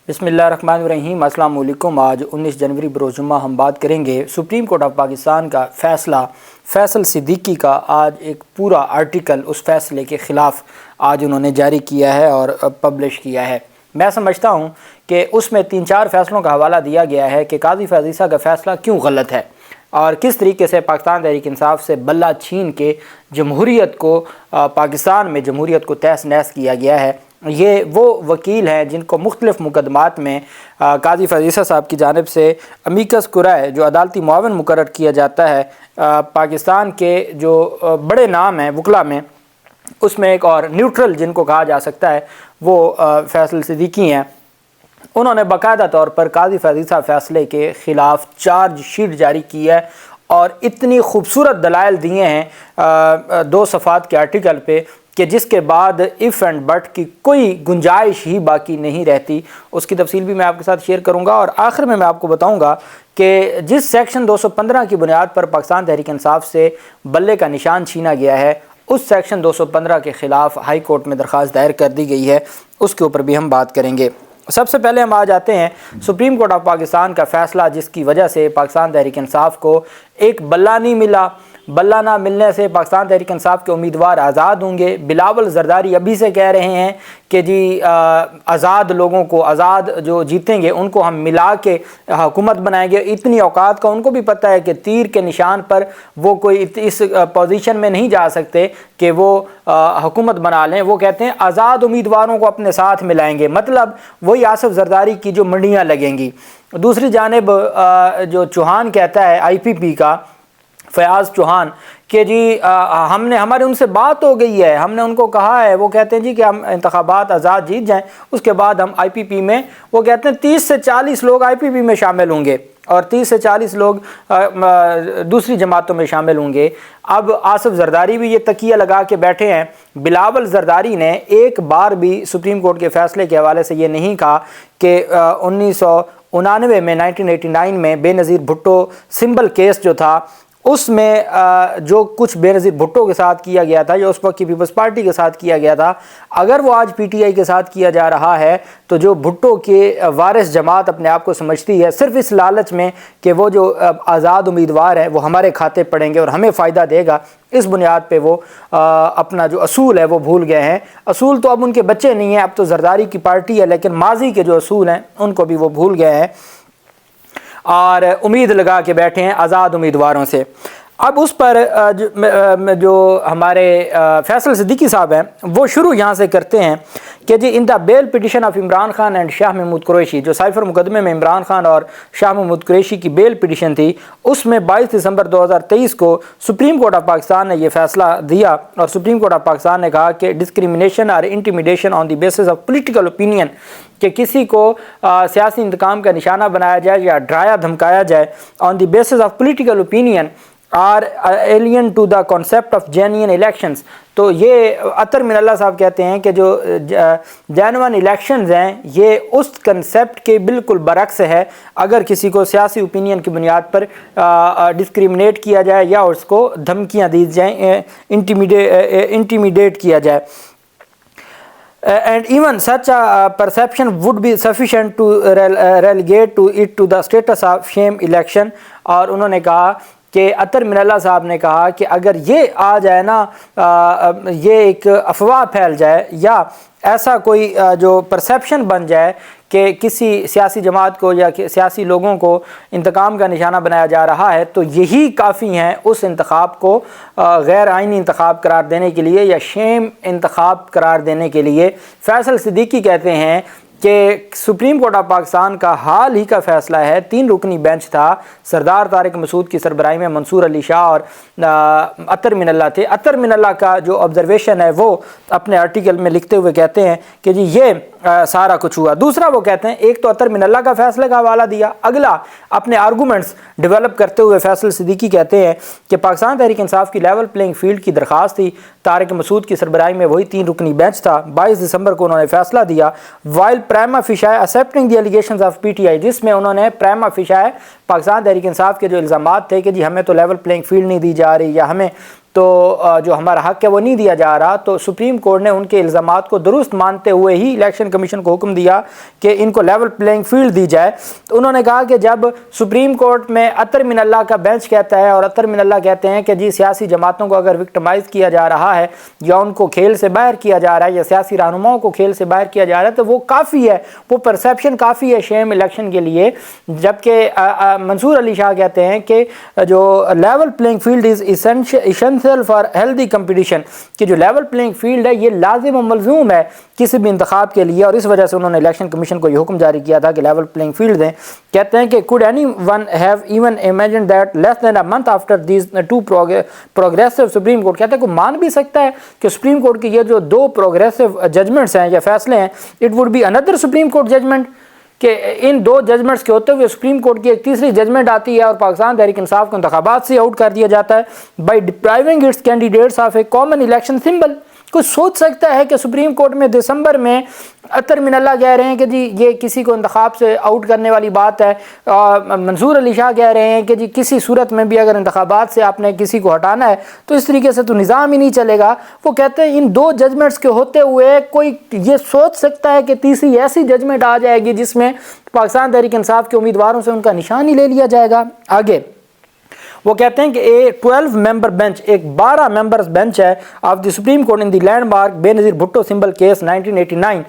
بسم اللہ الرحمن الرحیم۔ السلام علیکم۔ آج 19 جنوری بروز جمعہ ہم بات کریں گے سپریم کورٹ آف پاکستان کا فیصلہ فیصل صدیقی کا۔ آج ایک پورا آرٹیکل اس فیصلے کے خلاف آج انہوں نے جاری کیا ہے اور پبلش کیا ہے۔ میں سمجھتا ہوں کہ اس میں 3-4 فیصلوں کا حوالہ دیا گیا ہے کہ قاضی فیاض عیسیٰ کا فیصلہ کیوں غلط ہے اور کس طریقے سے پاکستان تحریک انصاف سے بلہ چھین کے جمہوریت کو پاکستان میں جمہوریت کو تہس نہس کیا گیا ہے۔ یہ وہ وکیل ہیں جن کو مختلف مقدمات میں قاضی فیاض عیسیٰ صاحب کی جانب سے امیکس کورائے جو عدالتی معاون مقرر کیا جاتا ہے پاکستان کے جو بڑے نام ہیں وکلا میں، اس میں ایک اور نیوٹرل جن کو کہا جا سکتا ہے وہ فیصل صدیقی ہیں۔ انہوں نے باقاعدہ طور پر قاضی فیاض عیسیٰ فیصلے کے خلاف چارج شیٹ جاری کی ہے اور اتنی خوبصورت دلائل دیے ہیں 2 صفحات کے آرٹیکل پہ کہ جس کے بعد ایف اینڈ بٹ کی کوئی گنجائش ہی باقی نہیں رہتی۔ اس کی تفصیل بھی میں آپ کے ساتھ شیئر کروں گا اور آخر میں آپ کو بتاؤں گا کہ جس سیکشن 215 کی بنیاد پر پاکستان تحریک انصاف سے بلے کا نشان چھینا گیا ہے، اس سیکشن 215 کے خلاف ہائی کورٹ میں درخواست دائر کر دی گئی ہے، اس کے اوپر بھی ہم بات کریں گے۔ سب سے پہلے ہم آ جاتے ہیں سپریم کورٹ آف پاکستان کا فیصلہ جس کی وجہ سے پاکستان تحریک انصاف کو ایک بلہ نہیں ملا۔ بلہ نہ ملنے سے پاکستان تحریک انصاف کے امیدوار آزاد ہوں گے۔ بلاول زرداری ابھی سے کہہ رہے ہیں کہ جی آزاد لوگوں کو، آزاد جو جیتیں گے ان کو ہم ملا کے حکومت بنائیں گے۔ اتنی اوقات کا ان کو بھی پتہ ہے کہ تیر کے نشان پر وہ کوئی اس پوزیشن میں نہیں جا سکتے کہ وہ حکومت بنا لیں۔ وہ کہتے ہیں آزاد امیدواروں کو اپنے ساتھ ملائیں گے، مطلب وہی آصف زرداری کی جو منڈیاں لگیں گی۔ دوسری جانب جو چوہان کہتا ہے آئی پی پی کا، فیاض چوہان، کہ جی ہمارے ان سے بات ہو گئی ہے، ہم نے ان کو کہا ہے، وہ کہتے ہیں جی کہ ہم انتخابات آزاد جیت جائیں، اس کے بعد ہم آئی پی پی میں، وہ کہتے ہیں 30 سے 40 لوگ آئی پی پی میں شامل ہوں گے اور 30 سے 40 لوگ دوسری جماعتوں میں شامل ہوں گے۔ اب آصف زرداری بھی یہ تکیہ لگا کے بیٹھے ہیں۔ بلاول زرداری نے ایک بار بھی سپریم کورٹ کے فیصلے کے حوالے سے یہ نہیں کہا کہ 1999 میں 1989 میں بے نظیر بھٹو سمبل کیس جو تھا، اس میں جو کچھ بے نظیر بھٹو کے ساتھ کیا گیا تھا یا اس وقت کی پیپلز پارٹی کے ساتھ کیا گیا تھا، اگر وہ آج پی ٹی آئی کے ساتھ کیا جا رہا ہے تو جو بھٹو کے وارث جماعت اپنے آپ کو سمجھتی ہے صرف اس لالچ میں کہ وہ جو آزاد امیدوار ہے وہ ہمارے کھاتے پڑیں گے اور ہمیں فائدہ دے گا، اس بنیاد پہ وہ اپنا جو اصول ہے وہ بھول گئے ہیں۔ اصول تو اب ان کے بچے نہیں ہیں، اب تو زرداری کی پارٹی ہے، لیکن ماضی کے جو اصول ہیں ان کو بھی وہ بھول گئے ہیں اور امید لگا کے بیٹھے ہیں آزاد امیدواروں سے۔ اب اس پر جو ہمارے فیصل صدیقی صاحب ہیں وہ شروع یہاں سے کرتے ہیں کہ جی in the bail petition of Imran Khan and Shah Mahmood Qureshi, جو سائفر مقدمے میں عمران خان اور شاہ محمود قریشی کی بیل پٹیشن تھی، اس میں 22 دسمبر 2023 کو سپریم کورٹ آف پاکستان نے یہ فیصلہ دیا اور سپریم کورٹ آف پاکستان نے کہا کہ ڈسکریمنیشن اور intimidation on the basis of political opinion, کہ کسی کو سیاسی انتقام کا نشانہ بنایا جائے یا ڈرایا دھمکایا جائے on the basis of political opinion or alien to the concept of genuine elections. تو یہ اطہر من اللہ صاحب کہتے ہیں کہ جو جینوئن الیکشنز ہیں یہ اس کنسیپٹ کے بالکل برعکس ہے۔ اگر کسی کو سیاسی اوپینین کی بنیاد پر ڈسکریمنیٹ کیا جائے یا اس کو دھمکیاں دی جائیں، انٹیمیڈیٹ کیا جائے، and even such a perception would be sufficient to relegate to it to the status of sham election۔ اور انہوں نے کہا کہ اطہر من اللہ صاحب نے کہا کہ اگر یہ آ جائے نا، یہ ایک افواہ پھیل جائے یا ایسا کوئی جو پرسیپشن بن جائے کہ کسی سیاسی جماعت کو یا سیاسی لوگوں کو انتقام کا نشانہ بنایا جا رہا ہے، تو یہی کافی ہیں اس انتخاب کو غیر آئینی انتخاب قرار دینے کے لیے یا شیم انتخاب قرار دینے کے لیے۔ فیصل صدیقی کہتے ہیں کہ سپریم کورٹ آف پاکستان کا حال ہی کا فیصلہ ہے، 3 رکنی بینچ تھا، سردار طارق مسعود کی سربراہی میں منصور علی شاہ اور اطہر من اللہ تھے۔ اطہر من اللہ کا جو آبزرویشن ہے وہ اپنے آرٹیکل میں لکھتے ہوئے کہتے ہیں کہ جی یہ سارا کچھ ہوا۔ دوسرا وہ کہتے ہیں، ایک تو اطہر من اللہ کا فیصلے کا حوالہ دیا، اگلا اپنے آرگومنٹس ڈیولپ کرتے ہوئے فیصل صدیقی کہتے ہیں کہ پاکستان تحریک انصاف کی لیول پلینگ فیلڈ کی درخواست تھی، طارق مسعود کی سربراہی میں وہی 3 رکنی بینچ تھا، 22 دسمبر کو انہوں نے فیصلہ دیا، while prima facie accepting the allegations of P T I, جس میں انہوں نے پریما فیشائے پاکستان تحریک انصاف کے جو الزامات تھے کہ جی ہمیں تو لیول پلینگ فیلڈ نہیں دی جا رہی یا ہمیں تو جو ہمارا حق ہے وہ نہیں دیا جا رہا، تو سپریم کورٹ نے ان کے الزامات کو درست مانتے ہوئے ہی الیکشن کمیشن کو حکم دیا کہ ان کو لیول پلینگ فیلڈ دی جائے۔ تو انہوں نے کہا کہ جب سپریم کورٹ میں اطہر من اللہ کا بینچ کہتا ہے، اور اطہر من اللہ کہتے ہیں کہ جی سیاسی جماعتوں کو اگر وکٹمائز کیا جا رہا ہے یا ان کو کھیل سے باہر کیا جا رہا ہے یا سیاسی رہنماؤں کو کھیل سے باہر کیا جا رہا ہے، تو وہ کافی ہے، وہ پرسیپشن کافی ہے شیم الیکشن کے لیے۔ جبکہ منصور علی شاہ کہتے ہیں کہ جو level playing field is essential for healthy competition, کہ جو لیول پلینگ فیلڈ ہے یہ لازم و ملزوم ہے کسی بھی انتخاب کے لیے، اور اس وجہ سے انہوں نے الیکشن کمیشن کو یہ حکم جاری کیا تھا کہ لیول پلینگ فیلڈ دیں۔ کہتے ہیں کہ could anyone have even imagined that less than a month after these two progressive supreme court, کہتے ہیں کوئی مان بھی سکتا ہے کہ سپریم کورٹ کی یہ جو دو پروگریسو ججمنٹس ہیں یا فیصلے ہیں، it would be another supreme court judgment, کہ ان دو ججمنٹس کے ہوتے ہوئے سپریم کورٹ کی ایک تیسری ججمنٹ آتی ہے اور پاکستان تحریک انصاف کو انتخابات سے آؤٹ کر دیا جاتا ہے by depriving its candidates of a common election symbol. کوئی سوچ سکتا ہے کہ سپریم کورٹ میں دسمبر میں اطہر من اللہ کہہ رہے ہیں کہ جی یہ کسی کو انتخاب سے آؤٹ کرنے والی بات ہے، اور منصور علی شاہ کہہ رہے ہیں کہ جی کسی صورت میں بھی اگر انتخابات سے آپ نے کسی کو ہٹانا ہے تو اس طریقے سے تو نظام ہی نہیں چلے گا۔ وہ کہتے ہیں ان دو ججمنٹس کے ہوتے ہوئے کوئی یہ سوچ سکتا ہے کہ تیسری ایسی ججمنٹ آ جائے گی جس میں پاکستان تحریک انصاف کے امیدواروں سے ان کا نشان ہی لے لیا جائے گا۔ آگے وہ کہتے ہیں کہ اے 12 ممبر بینچ، ایک 12 ممبرز بینچ ہے of the Supreme Court in the landmark Benazir Bhutto symbol case 1989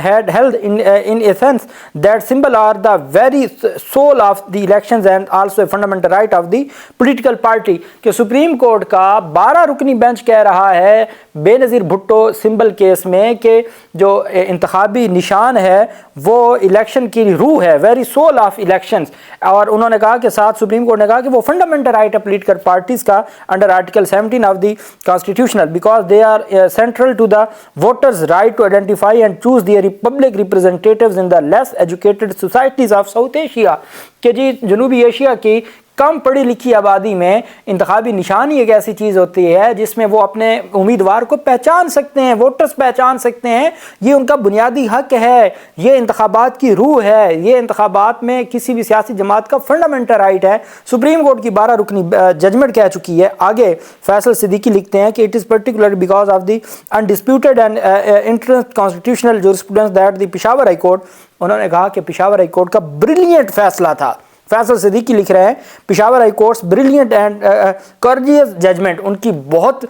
had held in a sense that symbol are the very soul of the elections and also a fundamental right of the political party، کہ supreme court کا 12 رکنی bench کہہ رہا ہے بے نظیر Bhutto symbol case میں کہ جو انتخابی نشان ہے وہ الیکشن کی روح ہے، ویری سول آف الیکشنز، اور انہوں نے کہا کہ ساتھ سپریم کورٹ نے کہا کہ وہ فنڈامنٹل رائٹ ہے پولیٹیکل پارٹیز کا under article 17 of the constitutional because they are central to the voters right to identify and choose their public representatives in the less educated societies of South Asia, کہ جی جنوبی Asia کی کم پڑھی لکھی آبادی میں انتخابی نشان ہی ایک ایسی چیز ہوتی ہے جس میں وہ اپنے امیدوار کو پہچان سکتے ہیں، ووٹرز پہچان سکتے ہیں، یہ ان کا بنیادی حق ہے، یہ انتخابات کی روح ہے، یہ انتخابات میں کسی بھی سیاسی جماعت کا فنڈامنٹل رائٹ ہے۔ سپریم کورٹ کی 12 رکنی ججمنٹ کہہ چکی ہے۔ آگے فیصل صدیقی لکھتے ہیں کہ it is particular because of the undisputed and entrenched constitutional jurisprudence that the Peshawar High Court, انہوں نے کہا کہ پشاور ہائی کورٹ کا بریلینٹ فیصلہ تھا۔ فیصل صدیقی لکھ رہے ہیں Peshawar High court's brilliant and courageous judgment, ان کی بہت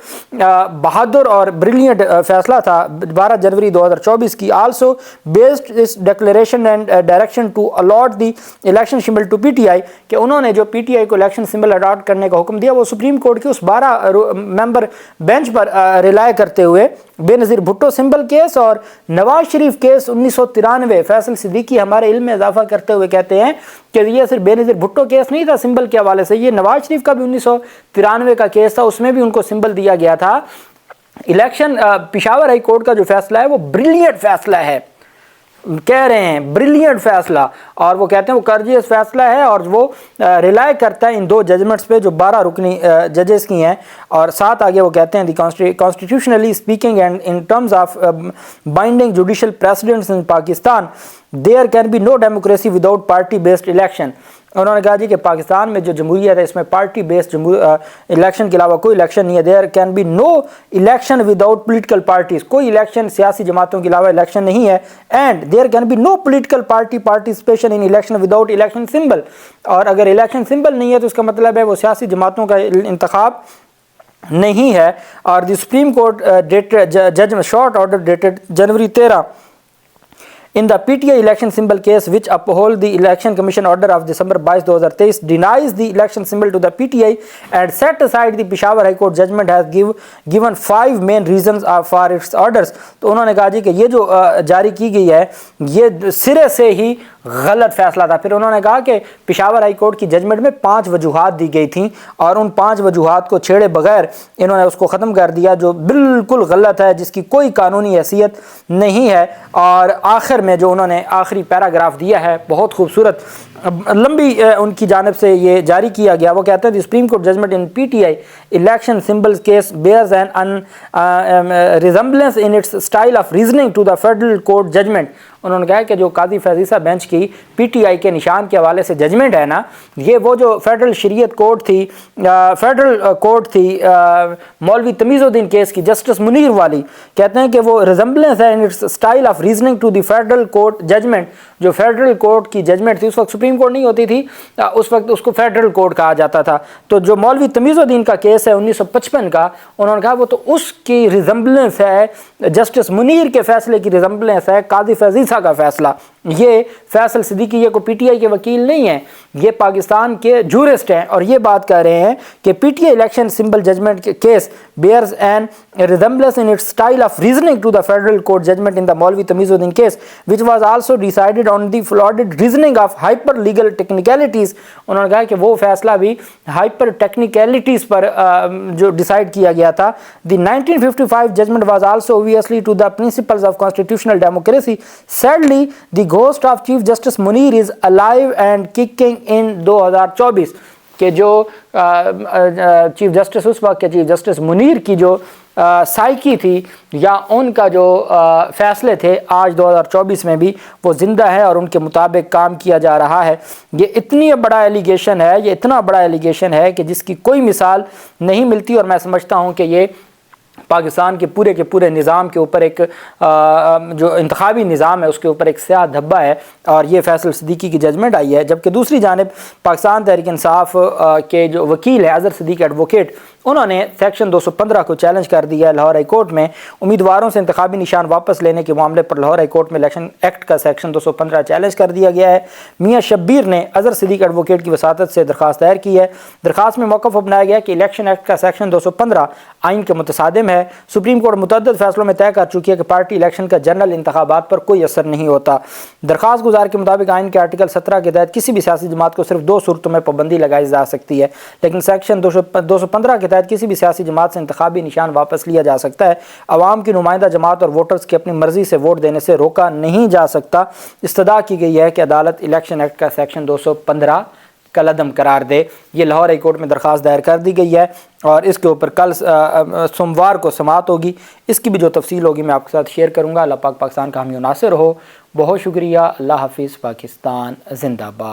بہادر اور بریلینٹ فیصلہ تھا 12 جنوری 2024 کی، آلسو بیسڈ اس declaration and direction to allot the election symbol to P T I, کہ انہوں نے جو پی ٹی آئی کو الیکشن سمبل اڈاپٹ کرنے کا حکم دیا وہ سپریم کورٹ کی اس 12 ممبر بینچ پر ریلائے کرتے ہوئے۔ بے نظیر بھٹو سمبل کیس اور نواز شریف کیس 1993، فیصل صدیقی ہمارے علم میں اضافہ کرتے ہوئے کہتے ہیں کہ یہ صرف بے نظیر بھٹو کیس نہیں تھا سمبل کے حوالے سے، یہ نواز شریف کا بھی 1993 کا کیس تھا، اس میں بھی ان کو سمبل دیا گیا تھا۔ الیکشن پشاور ہائی کورٹ کا جو فیصلہ ہے وہ بریلینٹ فیصلہ ہے، کہہ رہے ہیں بریلینٹ فیصلہ، اور وہ کہتے ہیں وہ کرجیس فیصلہ ہے اور وہ ریلائے کرتا ہے ان دو ججمنٹس پہ جو 12 رکنی ججز کی ہیں۔ اور ساتھ آگے وہ کہتے ہیں the constitutionally speaking and in terms of binding judicial precedents in Pakistan there can be no democracy without party based election. انہوں نے کہا جی کہ پاکستان میں جو جمہوریت ہے اس میں پارٹی بیسڈ الیکشن کے علاوہ کوئی الیکشن نہیں ہے، there can be no election without political parties, کوئی الیکشن سیاسی جماعتوں کے علاوہ الیکشن نہیں ہے، and there can be no political party participation in election without election symbol, اور اگر الیکشن سمبل نہیں ہے تو اس کا مطلب ہے وہ سیاسی جماعتوں کا انتخاب نہیں ہے۔ اور the Supreme court judgment short order dated January 13 in the PTI election symbol case which uphold the election commission order of December 22, 2023 denies the election symbol to the PTI and set aside the Peshawar High Court judgment has given 5 main reasons for its orders۔ تو انہوں نے کہا جی کہ یہ جو جاری کی گئی ہے یہ سرے سے ہی غلط فیصلہ تھا۔ پھر انہوں نے کہا کہ پشاور ہائی کورٹ کی ججمنٹ میں 5 وجوہات دی گئی تھیں اور ان 5 وجوہات کو چھیڑے بغیر انہوں نے اس کو ختم کر دیا جو بالکل غلط ہے، جس کی کوئی قانونی حیثیت نہیں ہے۔ اور آخر میں جو انہوں نے آخری پیراگراف دیا ہے بہت خوبصورت لمبی ان کی جانب سے یہ جاری کیا گیا. وہ کہتے ہیں supreme court judgment in P T I election symbols case bears an resemblance in its style of reasoning to the federal court judgment. انہوں نے کہا کہ جو قاضی فیضیسہ بینچ کی پی ٹی آئی کے نشان کے حوالے سے ججمنٹ ہے نا، یہ وہ جو فیڈرل شریعت کورٹ تھی، فیڈرل کورٹ تھی مولوی تمیز الدین کیس کی، جسٹس منیر والی، کہتے ہیں کہ وہ ریزمبلنس ہے in its style of reasoning to the federal court judgment. جو فیڈرل کورٹ کی ججمنٹ تھی، اس وقت سپریم کورٹ نہیں ہوتی تھی، اس وقت اس کو فیڈرل کورٹ کہا جاتا تھا. تو جو مولوی تمیز الدین کا کیس ہے 1955 کا، انہوں نے کہا وہ تو اس کی ریزمبلنس ہے، جسٹس منیر کے فیصلے کی ریزمبلنس ہے قاضی فیضیسہ کا فیصلہ. یہ فیصل صدیقی یہ کوئی پی ٹی آئی کے وکیل نہیں ہیں، یہ پاکستان کے جورسٹ ہیں، اور یہ بات کہہ رہے ہیں کہ P T I election symbol judgment case bears an resemblance in its style of reasoning to the federal court judgment in the Maulvi Tamizuddin case which was also decided on the flawed reasoning of hyper legal technicalities. انہوں نے کہا کہ وہ فیصلہ بھی hyper technicalities پر جو decide کیا گیا تھا. The 1955 judgment was also obviously to the principles of constitutional democracy. Sadly, the ghost of Chief Justice Munir is alive and kicking in 2024. کہ جو چیف جسٹس اس وقت کے چیف جسٹس منیر کی جو سائیکی تھی یا ان کا جو فیصلے تھے آج 2024 میں بھی وہ زندہ ہے اور ان کے مطابق کام کیا جا رہا ہے. یہ اتنی بڑا ایلیگیشن ہے، یہ اتنا بڑا ایلیگیشن ہے کہ جس کی کوئی مثال نہیں ملتی، اور میں سمجھتا ہوں کہ یہ پاکستان کے پورے نظام کے اوپر ایک جو انتخابی نظام ہے اس کے اوپر ایک سیاہ دھبا ہے. اور یہ فیصل صدیقی کی ججمنٹ آئی ہے. جبکہ دوسری جانب پاکستان تحریک انصاف کے جو وکیل ہے اظہر صدیق ایڈوکیٹ، انہوں نے سیکشن 215 کو چیلنج کر دیا ہے لاہور ہائی کورٹ میں. امیدواروں سے انتخابی نشان واپس لینے کے معاملے پر لاہور ہائی کورٹ میں الیکشن ایکٹ کا سیکشن 215 چیلنج کر دیا گیا ہے. میاں شبیر نے اظہر صدیق ایڈوکیٹ کی وساطت سے درخواست دائر کی ہے. درخواست میں موقف اپنایا گیا کہ الیکشن ایکٹ کا سیکشن 215 آئین کے متصادم ہے. سپریم کورٹ متعدد فیصلوں میں طے کر چکی ہے کہ پارٹی الیکشن کا جنرل انتخابات پر کوئی اثر نہیں ہوتا. درخواست گزار کے مطابق آئین کے آرٹیکل 17 کے تحت کسی بھی سیاسی جماعت کو صرف 2 صورتوں میں پابندی لگائی جا سکتی ہے، لیکن سیکشن 215 کے تحت کسی بھی سیاسی جماعت سے انتخابی نشان واپس لیا جا سکتا ہے. عوام کی نمائندہ جماعت اور ووٹرز کی اپنی مرضی سے ووٹ دینے سے روکا نہیں جا سکتا. استدعا کی گئی ہے کہ عدالت الیکشن ایکٹ کا سیکشن 215 کالعدم قرار دے. یہ لاہور ہائی کورٹ میں درخواست دائر کر دی گئی ہے اور اس کے اوپر کل سوموار کو سماعت ہوگی. اس کی بھی جو تفصیل ہوگی میں آپ کے ساتھ شیئر کروں گا. اللہ پاک پاکستان کا حامی و ناصر ہو. بہت شکریہ. اللہ حافظ. پاکستان زندہ باد.